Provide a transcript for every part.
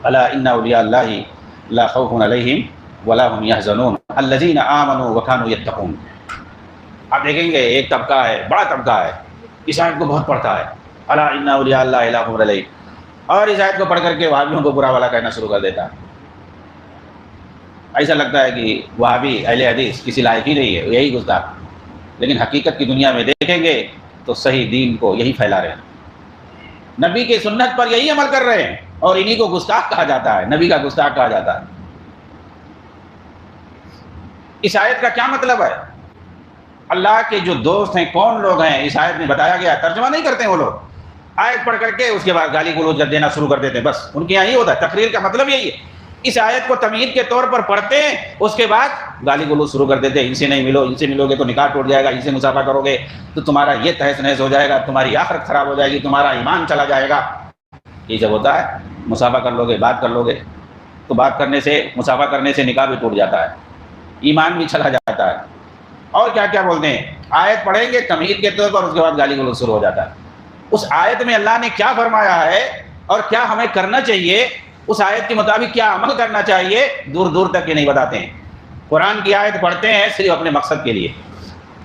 الا ان اولیاء اللہ لا خوف علیہم ولا هم يحزنون الذین آمنوا وكانوا يتقون. آپ دیکھیں گے ایک طبقہ ہے، بڑا طبقہ ہے، اس آیت کو بہت پڑھتا ہے، الا ان اولیاء اللہ لا خوف علیہم، اور اس آیت کو پڑھ کر کے وہابیوں کو برا والا کہنا شروع کر دیتا ہے. ایسا لگتا ہے کہ وہابی اہل حدیث کسی لائق ہی نہیں ہے، یہی گستاخ. لیکن حقیقت کی دنیا میں دیکھیں گے تو صحیح دین کو یہی پھیلا رہے ہیں، نبی کی سنت پر یہی عمل کر رہے ہیں، اور انہی کو گستاخ کہا جاتا ہے، نبی کا گستاخ کہا جاتا ہے. اس آیت کا کیا مطلب ہے؟ اللہ کے جو دوست ہیں کون لوگ ہیں اس آیت میں بتایا گیا. ترجمہ نہیں کرتے ہیں وہ لوگ، آیت پڑھ کر کے اس کے بعد گالی گلوچ دینا شروع کر دیتے ہیں. بس ان کے یہاں ہی ہوتا ہے، تقریر کا مطلب یہی ہے. اس آیت کو تمہید کے طور پر پڑھتے ہیں، اس کے بعد گالی گلوچ شروع کر دیتے ہیں. ان سے نہیں ملو، ان سے ملو گے تو نکاح ٹوٹ جائے گا، ان سے مصافحہ کرو گے تو تمہارا یہ تہس نہس ہو جائے گا، تمہاری آخرت خراب ہو جائے گی، تمہارا ایمان چلا جائے گا. یہ جب ہوتا ہے مصافحہ کر لو گے، بات کر لو گے تو بات کرنے سے، مصافحہ کرنے سے نکاح بھی ٹوٹ جاتا ہے، ایمان بھی چلا جاتا ہے. اور کیا کیا بولتے ہیں، آیت پڑھیں گے تمہید کے طور پر، اس کے بعد گالی گلوچ شروع ہو جاتا ہے. اس آیت میں اللہ نے کیا فرمایا ہے اور کیا ہمیں کرنا چاہیے، اس آیت کے مطابق کیا عمل کرنا چاہیے، دور دور تک یہ نہیں بتاتے ہیں. قرآن کی آیت پڑھتے ہیں صرف اپنے مقصد کے لیے.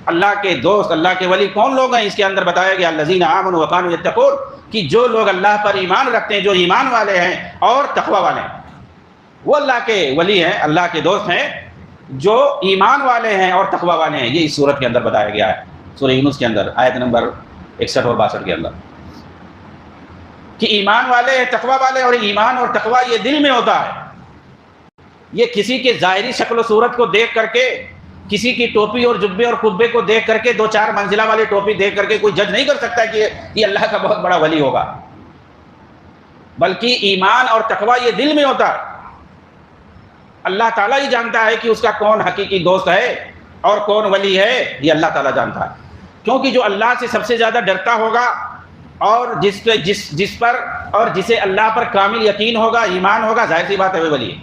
اللہ کے دوست، اللہ کے ولی کون لوگ ہیں اس کے اندر بتایا گیا الذین آمنوا وکانوا یتقون، کہ جو لوگ اللہ پر ایمان رکھتے ہیں، جو ایمان والے ہیں اور تقوی والے ہیں، وہ اللہ کے ولی ہیں، اللہ کے دوست ہیں جو ایمان والے ہیں اور تقوی والے ہیں. یہ اس سورت کے اندر بتایا گیا ہے، سورہ یونس کے اندر آیت نمبر 61 اور 62 کے اندر، کہ ایمان والے ہیں، تقوی والے. اور ایمان اور تقوی یہ دل میں ہوتا ہے. یہ کسی کے ظاہری شکل و صورت کو دیکھ کر کے، کسی کی ٹوپی اور جبے اور قبے کو دیکھ کر کے، 2-4 منزلہ والی ٹوپی دیکھ کر کے کوئی جج نہیں کر سکتا کہ یہ اللہ کا بہت بڑا ولی ہوگا. بلکہ ایمان اور تقوی یہ دل میں ہوتا ہے. اللہ تعالیٰ ہی جانتا ہے کہ اس کا کون حقیقی دوست ہے اور کون ولی ہے، یہ اللہ تعالیٰ جانتا ہے. کیونکہ جو اللہ سے سب سے زیادہ ڈرتا ہوگا اور جس پر اور جسے اللہ پر کامل یقین ہوگا، ایمان ہوگا، ظاہر سی بات ہے وہ ولی ہے.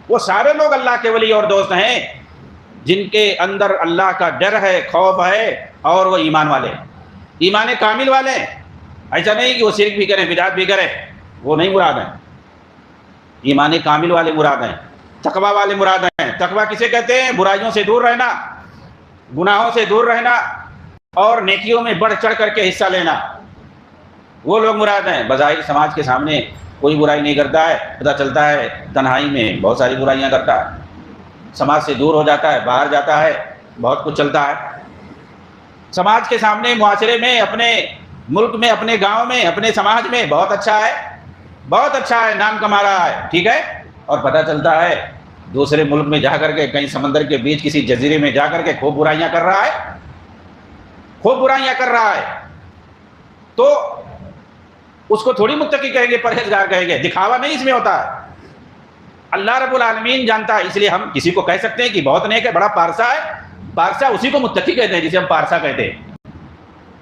وہ سارے لوگ اللہ کے ولی اور دوست ہیں جن کے اندر اللہ کا ڈر ہے، خوف ہے، اور وہ ایمان والے ہیں، ایمان کامل والے ہیں. ایسا نہیں کہ وہ شرک بھی کریں، بدعت بھی کریں، وہ نہیں مراد ہیں. ایمان کامل والے مراد ہیں، تقوی والے مراد ہیں. تقوی کسے کہتے ہیں؟ برائیوں سے دور رہنا، گناہوں سے دور رہنا اور نیکیوں میں بڑھ چڑھ کر کے حصہ لینا، وہ لوگ مراد ہیں. بظاہر سماج کے سامنے کوئی برائی نہیں کرتا ہے، پتہ چلتا ہے تنہائی میں بہت ساری برائیاں کرتا ہے، سماج سے دور ہو جاتا ہے، باہر جاتا ہے، بہت کچھ چلتا ہے. سماج کے سامنے، معاشرے میں، اپنے ملک میں، اپنے گاؤں میں، اپنے سماج میں بہت اچھا ہے، بہت اچھا ہے، نام کما رہا ہے، ٹھیک ہے. اور پتہ چلتا ہے دوسرے ملک میں جا کر کے، کہیں سمندر کے بیچ کسی جزیرے میں جا کر کے خوب برائیاں کر رہا ہے، خوب برائیاں کر رہا ہے. تو اس کو تھوڑی متقی کہیں گے، پرہیزگار کہیں گے. دکھاوا نہیں اس میں ہوتا ہے. اللہ رب العالمین جانتا ہے، اس لیے ہم کسی کو کہہ سکتے ہیں کہ بہت نیک ہے، بڑا پارسا ہے. پارسا اسی کو متقی کہتے ہیں جسے ہم پارسا کہتے ہیں،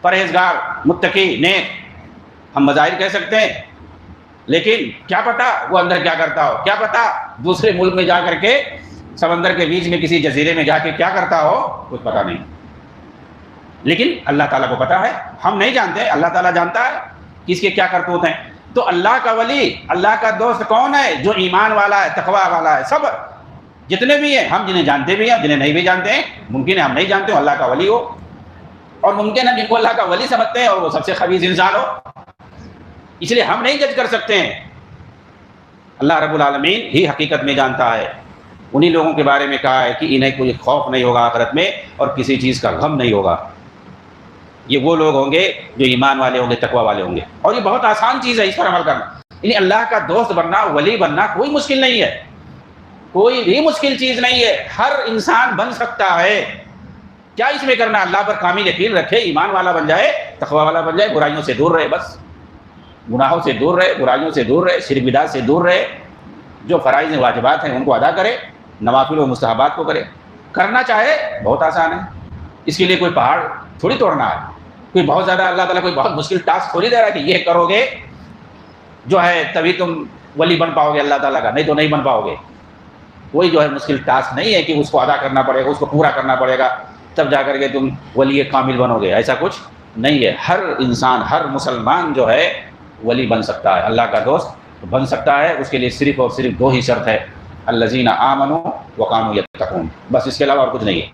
پرہیزگار، متقی، نیک ہم مظاہر کہہ سکتے ہیں. لیکن کیا پتا وہ اندر کیا کرتا ہو، کیا پتا دوسرے ملک میں جا کر کے، سمندر کے بیچ میں کسی جزیرے میں جا کے کیا کرتا ہو، کچھ پتا نہیں. لیکن اللہ تعالیٰ کو پتا ہے، ہم نہیں جانتے، اللہ تعالیٰ جانتا ہے کہ اس کے کیا کرتوت ہیں. تو اللہ کا ولی، اللہ کا دوست کون ہے؟ جو ایمان والا ہے، تقوی والا ہے. سب جتنے بھی ہیں، ہم جنہیں جانتے بھی ہیں، جنہیں نہیں بھی جانتے ہیں. ممکن ہے ہم نہیں جانتے ہو اللہ کا ولی ہو، اور ممکن ہے جن کو اللہ کا ولی سمجھتے ہیں اور وہ سب سے خبیث انسان ہو. اس لیے ہم نہیں جج کر سکتے ہیں. اللہ رب العالمین ہی حقیقت میں جانتا ہے. انہی لوگوں کے بارے میں کہا ہے کہ انہیں کوئی خوف نہیں ہوگا آخرت میں اور کسی چیز کا غم نہیں ہوگا. یہ وہ لوگ ہوں گے جو ایمان والے ہوں گے، تقوی والے ہوں گے. اور یہ بہت آسان چیز ہے اس پر عمل کرنا. یعنی اللہ کا دوست بننا، ولی بننا کوئی مشکل نہیں ہے، کوئی بھی مشکل چیز نہیں ہے. ہر انسان بن سکتا ہے. کیا اس میں کرنا؟ اللہ پر کامل یقین رکھے، ایمان والا بن جائے، تقوی والا بن جائے، برائیوں سے دور رہے، بس گناہوں سے دور رہے، برائیوں سے دور رہے، شرک بدعت سے دور رہے. جو فرائض واجبات ہیں ان کو ادا کرے، نوافل و مستحبات کو کرے. کرنا چاہے بہت آسان ہے. اس کے لیے کوئی پہاڑ تھوڑی توڑنا ہے، کوئی بہت زیادہ اللہ تعالیٰ کوئی بہت مشکل ٹاسک تھوڑی دے رہا ہے کہ یہ کرو گے جو ہے تبھی تم ولی بن پاؤ گے اللہ تعالیٰ کا، نہیں تو نہیں بن پاؤ گے. کوئی جو ہے مشکل ٹاسک نہیں ہے کہ اس کو ادا کرنا پڑے گا، اس کو پورا کرنا پڑے گا تب جا کر کے تم ولی کامل بنو گے. ایسا کچھ نہیں ہے. ہر انسان، ہر مسلمان جو ہے ولی بن سکتا ہے، اللہ کا دوست تو بن سکتا ہے، اس کے لیے صرف اور صرف 2 ہی شرط ہے، الذین آمنوا وکانوا یتقون، بس اس کے علاوہ اور کچھ نہیں ہے۔